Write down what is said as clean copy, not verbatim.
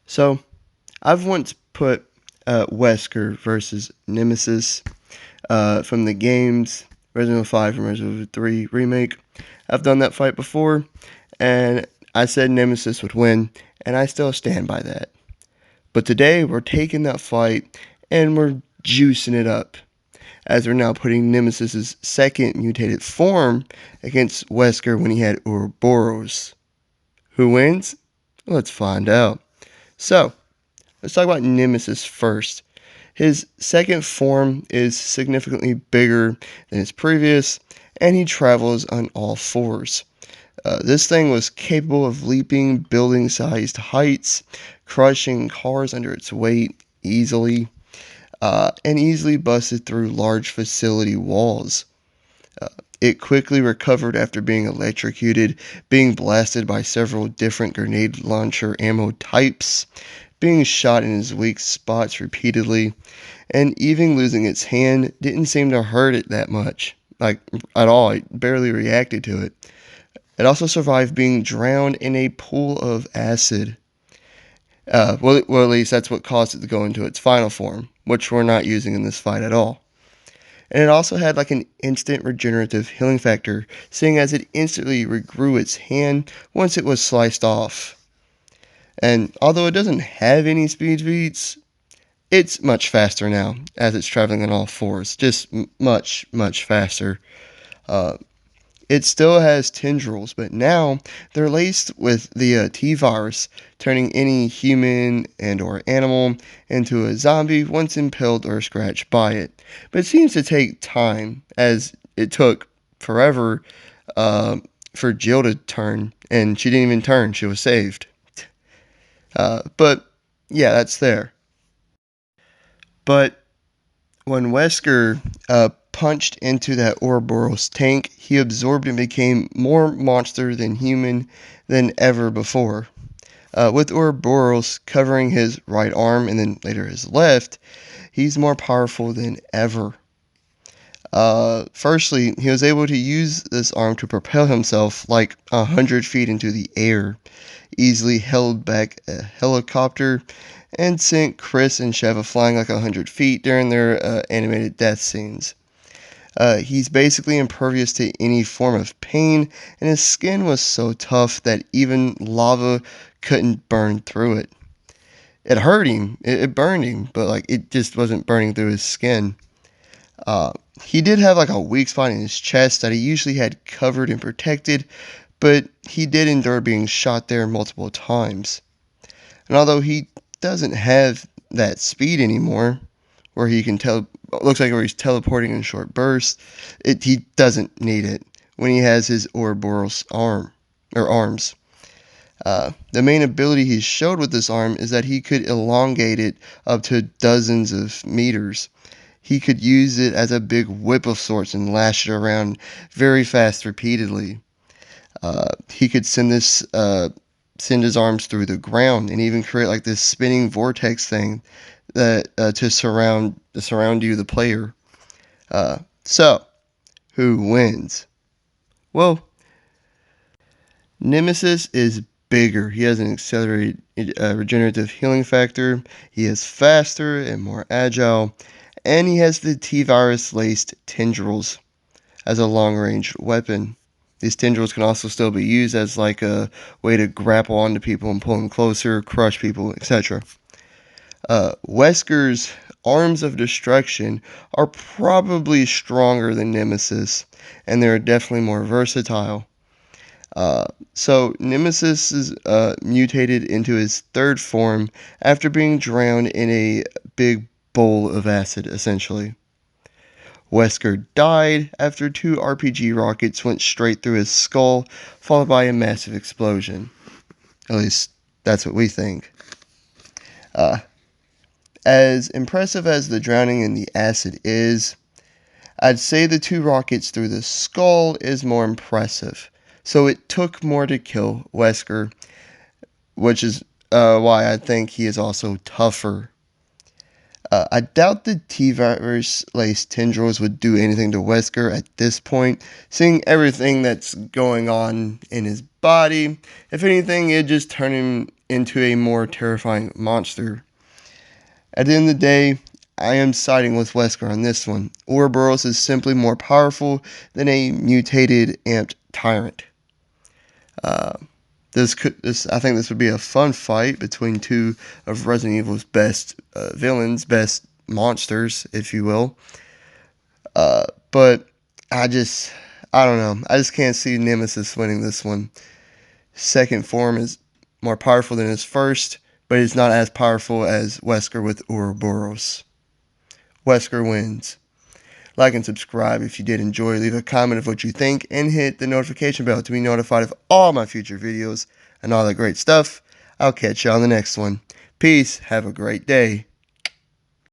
So, I've once put Wesker versus Nemesis from the games Resident Evil 5 and Resident Evil 3 Remake. I've done that fight before, and I said Nemesis would win, and I still stand by that. But today, we're taking that fight and we're juicing it up, as we're now putting Nemesis's second mutated form against Wesker when he had Uroboros. Who wins? Let's find out. So, let's talk about Nemesis first. His second form is significantly bigger than his previous, and he travels on all fours. This thing was capable of leaping building sized heights, crushing cars under its weight easily, and easily busted through large facility walls. It quickly recovered after being electrocuted, being blasted by several different grenade launcher ammo types, being shot in its weak spots repeatedly, and even losing its hand didn't seem to hurt it that much. Like, at all. It barely reacted to it. It also survived being drowned in a pool of acid. Well, at least that's what caused it to go into its final form, which we're not using in this fight at all. And it also had like an instant regenerative healing factor, seeing as it instantly regrew its hand once it was sliced off. And although it doesn't have any speed feats, it's much faster now as it's traveling on all fours. Just much, much faster. Uh, it still has tendrils, but now they're laced with the T virus, turning any human and or animal into a zombie once impaled or scratched by it. But it seems to take time, as it took forever uh, for Jill to turn, and she didn't even turn. She was saved. But yeah, that's there. But when Wesker punched into that Ouroboros tank, he absorbed and became more monster than human than ever before. With Ouroboros covering his right arm and then later his left, he's more powerful than ever. Firstly, he was able to use this arm to propel himself like 100 feet into the air, easily held back a helicopter, and sent Chris and Sheva flying like 100 feet during their animated death scenes. He's basically impervious to any form of pain, and his skin was so tough that even lava couldn't burn through it. It hurt him, it burned him, but like it just wasn't burning through his skin. Uh, he did have like a weak spot in his chest that he usually had covered and protected, but he did endure being shot there multiple times. And although he doesn't have that speed anymore, where he can tell, looks like where he's teleporting in short bursts, he doesn't need it when he has his Ouroboros arms. The main ability he showed with this arm is that he could elongate it up to dozens of meters. He could use it as a big whip of sorts and lash it around very fast repeatedly. He could send his arms through the ground and even create like this spinning vortex thing that to surround you, the player. So, who wins? Well, Nemesis is bigger. He has an accelerated regenerative healing factor. He is faster and more agile, and he has the T-virus laced tendrils as a long-range weapon. These tendrils can also still be used as like a way to grapple onto people and pull them closer, crush people, etc. Wesker's arms of destruction are probably stronger than Nemesis, and they're definitely more versatile. So Nemesis is mutated into his third form after being drowned in a big bowl of acid, essentially. Wesker died after two RPG rockets went straight through his skull, followed by a massive explosion. At least, that's what we think. Uh, as impressive as the drowning in the acid is, I'd say the two rockets through the skull is more impressive. So it took more to kill Wesker, which is why I think he is also tougher. I doubt the T-virus laced tendrils would do anything to Wesker at this point, seeing everything that's going on in his body. If anything, it'd just turn him into a more terrifying monster. At the end of the day, I am siding with Wesker on this one. Uroboros is simply more powerful than a mutated, amped tyrant. I think this would be a fun fight between two of Resident Evil's best villains, best monsters, if you will. But I just, I don't know. I just can't see Nemesis winning this one. Second form is more powerful than his first, but it's not as powerful as Wesker with Uroboros. Wesker wins. Like and subscribe if you did enjoy. Leave a comment of what you think and hit the notification bell to be notified of all my future videos and all that great stuff. I'll catch you on the next one. Peace. Have a great day.